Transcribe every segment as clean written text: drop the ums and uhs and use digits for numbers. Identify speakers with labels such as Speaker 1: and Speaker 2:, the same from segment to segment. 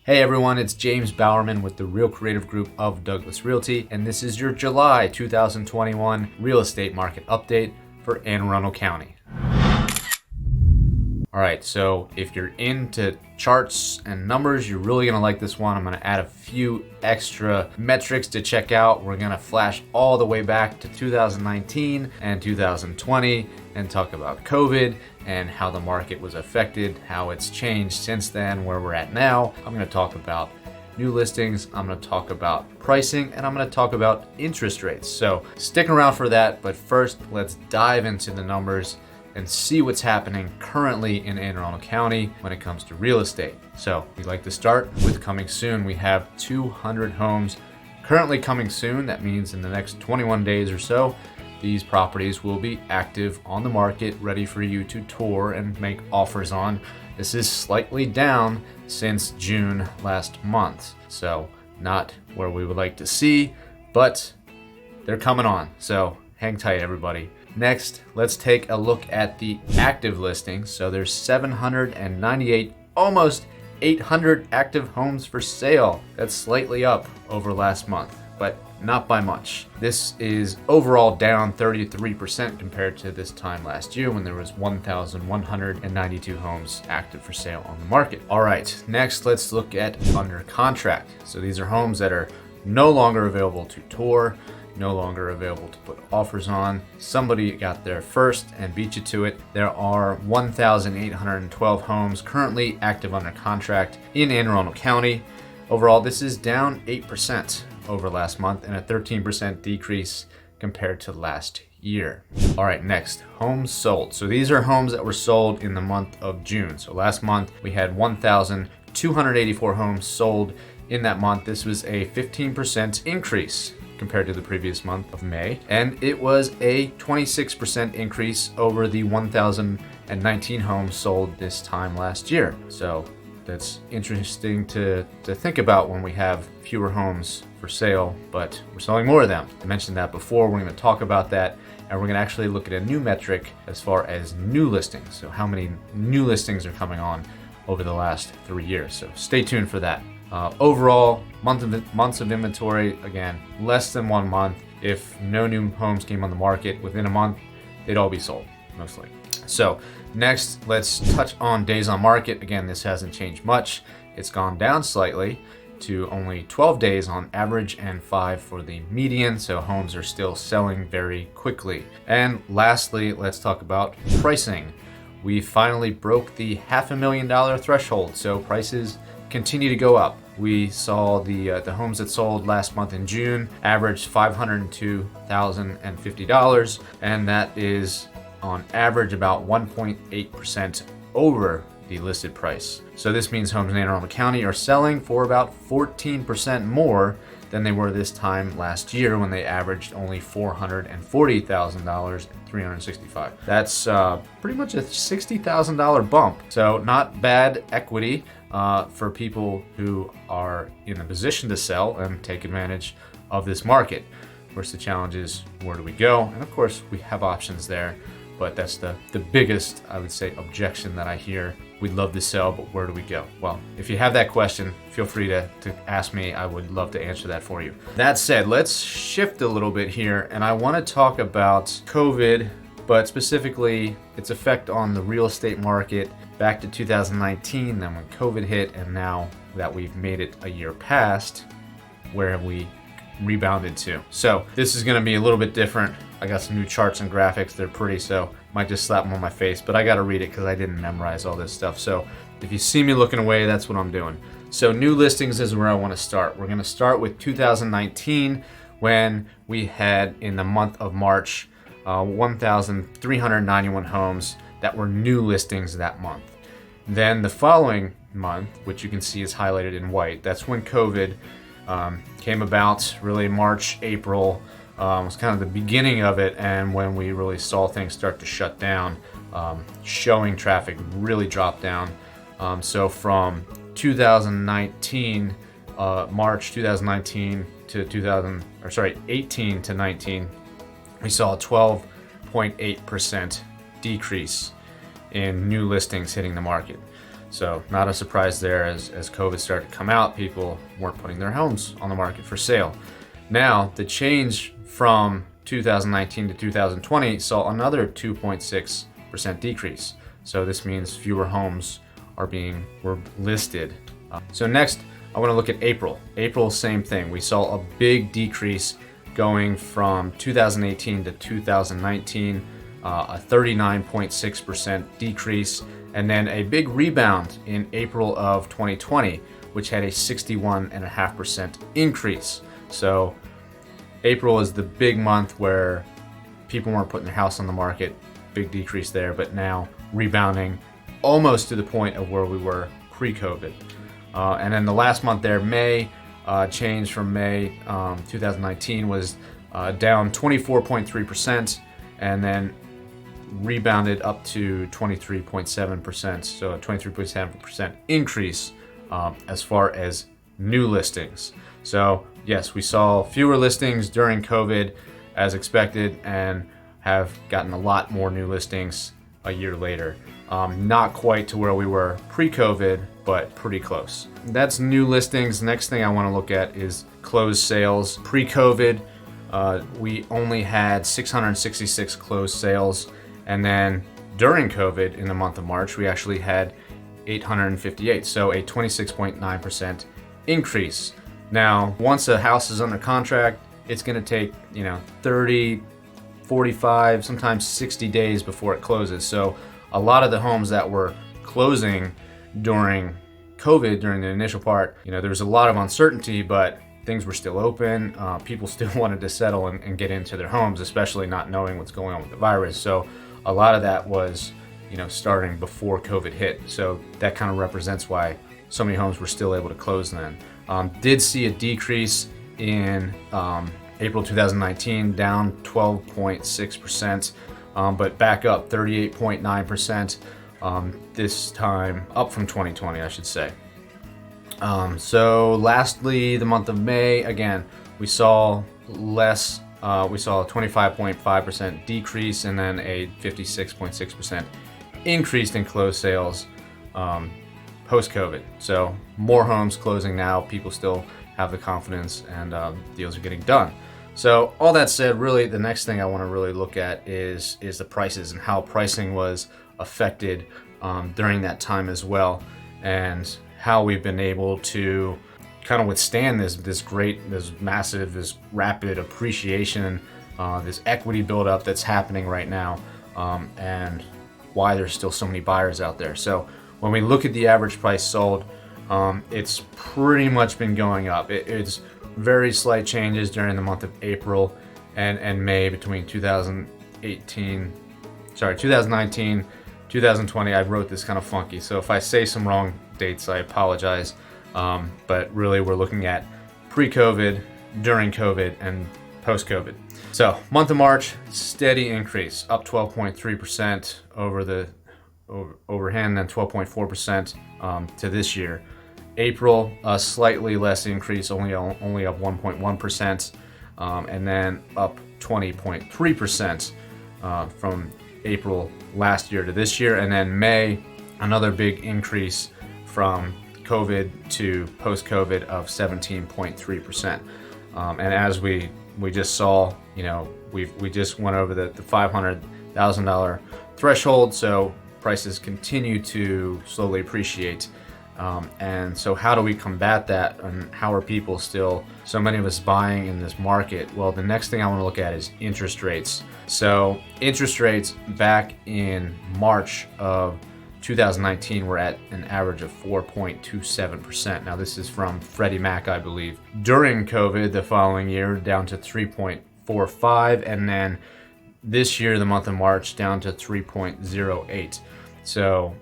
Speaker 1: Hey everyone, it's James Bowerman with the Real Creative Group of Douglas Realty, and this is your July 2021 real estate market update for Anne Arundel County. All right, so if you're into charts and numbers, you're really gonna like this one. I'm gonna add a few extra metrics to check out. We're gonna flash all the way back to 2019 and 2020 and talk about COVID and how the market was affected, how it's changed since then, where we're at now. I'm gonna talk about new listings, I'm gonna talk about pricing, and I'm gonna talk about interest rates. So stick around for that, but first let's dive into the numbers and see what's happening currently in Anne Arundel County when it comes to real estate. So we like to start with coming soon. We have 200 homes currently coming soon. That means in the next 21 days or so, these properties will be active on the market, ready for you to tour and make offers on. This is slightly down since June last month. So not where we would like to see, but they're coming on. So hang tight, everybody. Next, let's take a look at the active listings. So there's 798, almost 800 active homes for sale. That's slightly up over last month, but not by much. This is overall down 33% compared to this time last year when there was 1,192 homes active for sale on the market. All right, next let's look at under contract. So these are homes that are no longer available to tour, no longer available to put offers on. Somebody got there first and beat you to it. There are 1,812 homes currently active under contract in Anne Arundel County. Overall, this is down 8% over last month and a 13% decrease compared to last year. All right, next, homes sold. So these are homes that were sold in the month of June. So last month we had 1,284 homes sold in that month. This was a 15% increase compared to the previous month of May, and it was a 26% increase over the 1,019 homes sold this time last year. So that's interesting to think about when we have fewer homes for sale, but we're selling more of them. I mentioned that before. We're going to talk about that, and we're going to actually look at a new metric as far as new listings. So how many new listings are coming on over the last 3 years. So stay tuned for that. Overall, months of inventory, again, less than 1 month. If no new homes came on the market within a month, they'd all be sold, mostly. So next, let's touch on days on market. Again, this hasn't changed much. It's gone down slightly to only 12 days on average and 5 for the median. So homes are still selling very quickly. And lastly, let's talk about pricing. We finally broke the $500,000 threshold. So prices continue to go up. We saw the homes that sold last month in June averaged $502,050, and that is on average about 1.8% over the listed price. So this means homes in Anne Arundel County are selling for about 14% more than they were this time last year when they averaged only $440,000 and 365. That's pretty much a $60,000 bump. So not bad equity for people who are in a position to sell and take advantage of this market. Of course, the challenge is where do we go? And of course, we have options there, but that's the biggest, I would say, objection that I hear. We'd love to sell, but where do we go? Well, if you have that question, feel free to ask me. I would love to answer that for you. That said, let's shift a little bit here, and I want to talk about COVID, but specifically its effect on the real estate market back to 2019, then when COVID hit, and now that we've made it a year past, where have we rebounded to? So this is going to be a little bit different. I got some new charts and graphics. They're pretty, so might just slap them on my face, but I got to read it because I didn't memorize all this stuff. So if you see me looking away, that's what I'm doing. So new listings is where I want to start. We're going to start with 2019 when we had in the month of March 1,391 homes that were new listings that month. Then the following month, which you can see is highlighted in white, that's when COVID came about, really March, April, was kind of the beginning of it, and when we really saw things start to shut down, showing traffic really dropped down. So from 2019, March 2019 to 18 to 19, we saw a 12.8% decrease in new listings hitting the market. So not a surprise there. As COVID started to come out, people weren't putting their homes on the market for sale. Now, the change from 2019 to 2020 saw another 2.6% decrease. So this means fewer homes were listed. So next, I want to look at April. April, same thing. We saw a big decrease going from 2018 to 2019, a 39.6% decrease, and then a big rebound in April of 2020, which had a 61.5% increase. So April is the big month where people weren't putting their house on the market, big decrease there, but now rebounding almost to the point of where we were pre-COVID. And then the last month there, May, change from May 2019 was down 24.3%, and then rebounded up to 23.7%. So a 23.7% increase as far as new listings. So yes, we saw fewer listings during COVID as expected, and have gotten a lot more new listings a year later. Not quite to where we were pre-COVID, but pretty close. That's new listings. Next thing I want to look at is closed sales. Pre-COVID, we only had 666 closed sales. And then during COVID, in the month of March, we actually had 858. So a 26.9% increase. Now, once a house is under contract, it's going to take, 30, 45, sometimes 60 days before it closes. So a lot of the homes that were closing during COVID, during the initial part, there was a lot of uncertainty, but things were still open. People still wanted to settle and get into their homes, especially not knowing what's going on with the virus. So a lot of that was, starting before COVID hit. So that kind of represents why so many homes were still able to close then. Did see a decrease in April 2019, down 12.6%, but back up 38.9%, this time up from 2020, I should say. So lastly, the month of May, again, we saw less, we saw a 25.5% decrease and then a 56.6% increase in closed sales post-COVID. So more homes closing now, people still have the confidence, and deals are getting done. So all that said, really the next thing I want to really look at is the prices and how pricing was affected during that time as well, and how we've been able to kind of withstand this massive, this rapid appreciation, this equity buildup that's happening right now, and why there's still so many buyers out there. So when we look at the average price sold, it's pretty much been going up. It's very slight changes during the month of April and May between 2019, 2020. I wrote this kind of funky, so if I say some wrong dates, I apologize. But really we're looking at pre-COVID, during COVID, and post-COVID. So month of March, steady increase, up 12.3% overhand, then 12.4% to this year. April, a slightly less increase, only up 1.1%, and then up 20.3% from April last year to this year. And then May, another big increase from COVID to post-COVID of 17.3%. And as we just saw, we just went over the $500,000 threshold, so prices continue to slowly appreciate. And so how do we combat that, and how are people still, so many of us, buying in this market? Well, the next thing I want to look at is interest rates. So interest rates back in March of 2019 were at an average of 4.27%. Now this is from Freddie Mac, I believe. During COVID, the following year, down to 3.45, and then this year, the month of March, down to 3.08. So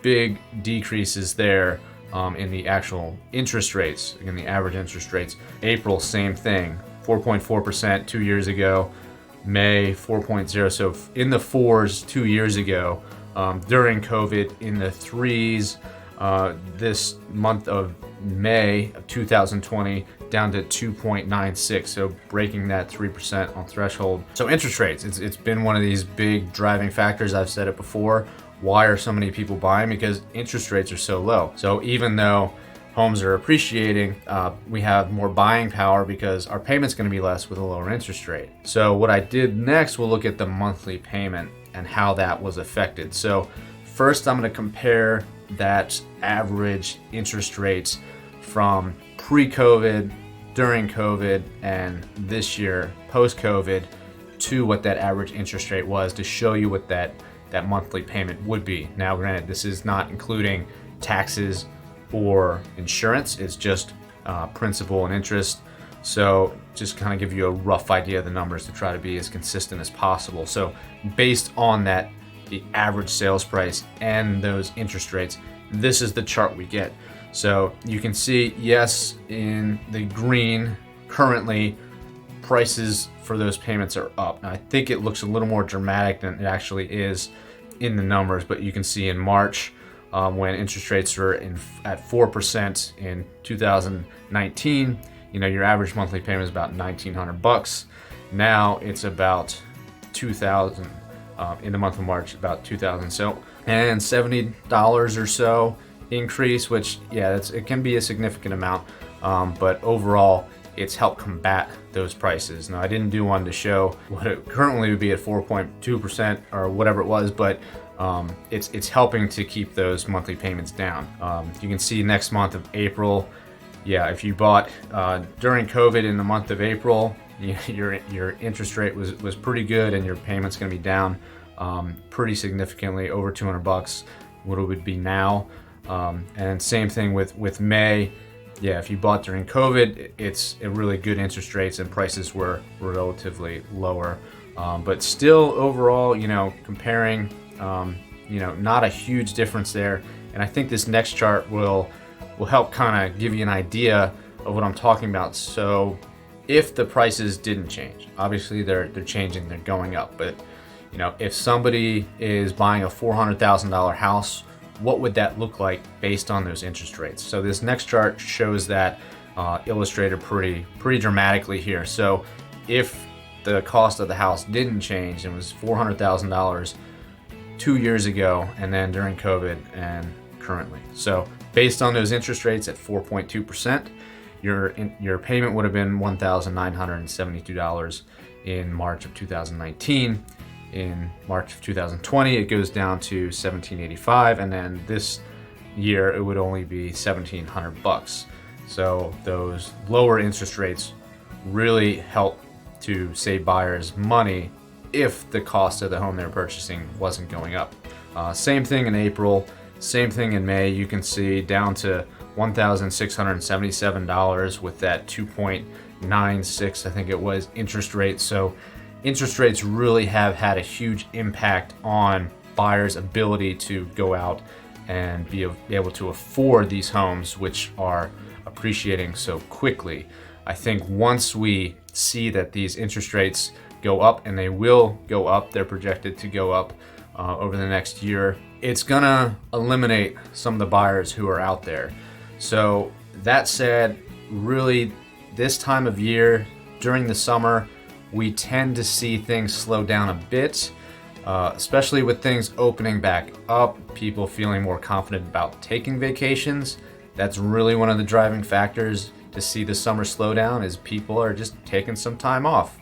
Speaker 1: big decreases there in the actual interest rates, again, the average interest rates. April, same thing, 4.4% 2 years ago. May, 4.0, so in the fours 2 years ago. During COVID, in the threes. This month of May of 2020, down to 2.96, so breaking that 3% on threshold. So interest rates, it's been one of these big driving factors. I've said it before, Why are so many people buying? Because interest rates are so low. So even though homes are appreciating, we have more buying power because our payment's going to be less with a lower interest rate. So what I did next, we'll look at the monthly payment and how that was affected. So first, I'm going to compare that average interest rates from pre-COVID, during COVID, and this year post-COVID to what that average interest rate was to show you what that monthly payment would be. Now, granted, this is not including taxes or insurance, it's just principal and interest. So just kind of give you a rough idea of the numbers to try to be as consistent as possible. So based on that, the average sales price and those interest rates, this is the chart we get. So you can see, yes, in the green, currently prices for those payments are up. Now, I think it looks a little more dramatic than it actually is in the numbers, but you can see in March, when interest rates were at 4% in 2019, your average monthly payment is about $1,900. Now it's about $2,000 in the month of March, about $2,000. So, and $70 or so increase, which it can be a significant amount, but overall it's helped combat those prices. Now, I didn't do one to show what it currently would be at 4.2% or whatever it was, but it's helping to keep those monthly payments down. You can see next month of April, if you bought during COVID in the month of April, your interest rate was pretty good, and your payment's going to be down pretty significantly, over $200 what it would be now. And same thing with May. If you bought during COVID, it's a really good interest rates and prices were relatively lower. But still overall, comparing, not a huge difference there. And I think this next chart will help kind of give you an idea of what I'm talking about. So if the prices didn't change, obviously they're changing, they're going up. But if somebody is buying a $400,000 house, what would that look like based on those interest rates? So this next chart shows that illustrated pretty dramatically here. So if the cost of the house didn't change and was $400,000 2 years ago, and then during COVID and currently. So based on those interest rates at 4.2%, your payment would have been $1,972 in March of 2019. In March of 2020, it goes down to $1,785, and then this year it would only be $1,700. So those lower interest rates really help to save buyers money if the cost of the home they're purchasing wasn't going up. Same thing in April, same thing in May. You can see down to $1,677 with that 2.96, I think it was, interest rate. So interest rates really have had a huge impact on buyers' ability to go out and be able to afford these homes, which are appreciating so quickly. I think once we see that these interest rates go up, and they will go up, they're projected to go up over the next year, it's gonna eliminate some of the buyers who are out there. So that said, really this time of year during the summer, we tend to see things slow down a bit, especially with things opening back up, people feeling more confident about taking vacations. That's really one of the driving factors to see the summer slowdown, is people are just taking some time off.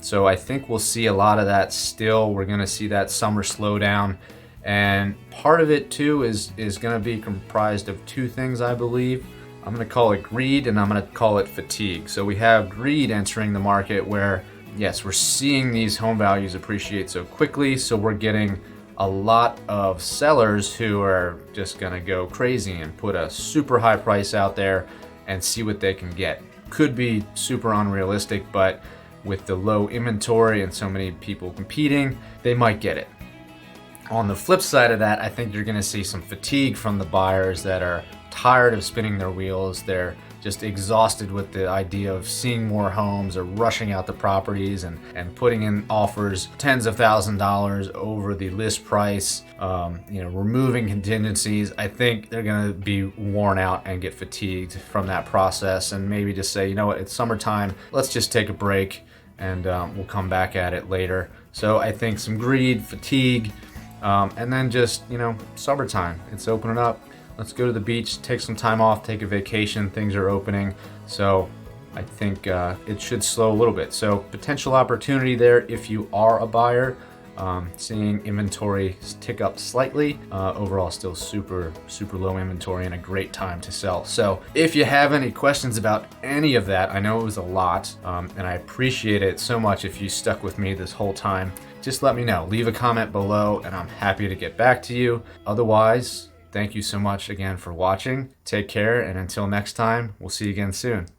Speaker 1: So I think we'll see a lot of that still. We're gonna see that summer slowdown. And part of it too is gonna be comprised of two things, I believe. I'm gonna call it greed, and I'm gonna call it fatigue. So we have greed entering the market where, yes, we're seeing these home values appreciate so quickly, so we're getting a lot of sellers who are just gonna go crazy and put a super high price out there and see what they can get. Could be super unrealistic, but with the low inventory and so many people competing, they might get it. On the flip side of that, I think you're gonna see some fatigue from the buyers that are tired of spinning their wheels. They're just exhausted with the idea of seeing more homes or rushing out the properties and putting in offers tens of $1,000s over the list price, removing contingencies. I think they're gonna be worn out and get fatigued from that process, and maybe just say, you know what, it's summertime, let's just take a break and we'll come back at it later. So I think some greed, fatigue, And then just, summertime, it's opening up. Let's go to the beach, take some time off, take a vacation. Things are opening. So I think it should slow a little bit. So potential opportunity there if you are a buyer. Seeing inventory tick up slightly. Overall, still super low inventory and a great time to sell. So if you have any questions about any of that, I know it was a lot, and I appreciate it so much if you stuck with me this whole time. Just let me know. Leave a comment below and I'm happy to get back to you. Otherwise, thank you so much again for watching. Take care, and until next time, we'll see you again soon.